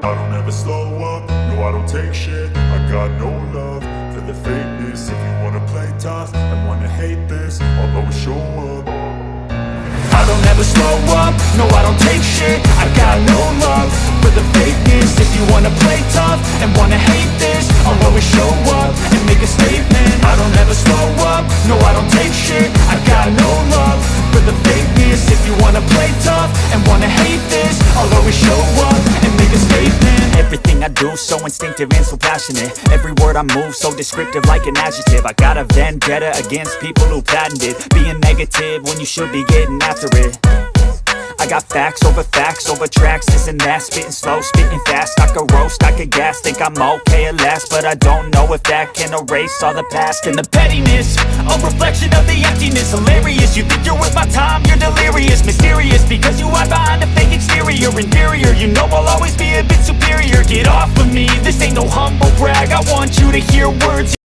I don't ever slow up, no I don't take shit. I got no love for the fakeness. If you wanna play tough and wanna hate this, I'll always show up. I don't ever slow up, no I don't take shit. I got no love for the fakeness. If you wanna play tough and wanna hate this, I'll always show up and make a statement. I don't ever slow up, no I don't take shit. I got no love for the fakeness. If you wanna play tough and wanna hate this, I'll always show up and make a statement. Everything I do so instinctive and so passionate. Every word I move so descriptive like an adjective. I got a vendetta against people who patented being negative when you should be getting after it. I got facts over tracks, this and that. Spitting slow, spitting fast. I could roast, I could gas. Think I'm okay at last, but I don't know if that can erase all the past. And the pettiness, a reflection of the emptiness. Hilarious, you think you're worth my time, you're delirious. Mysterious, because you hide behind a fake exterior. Inferior, you know I'll always be a bit superior. Get off of me, this ain't no humble brag. I want you to hear words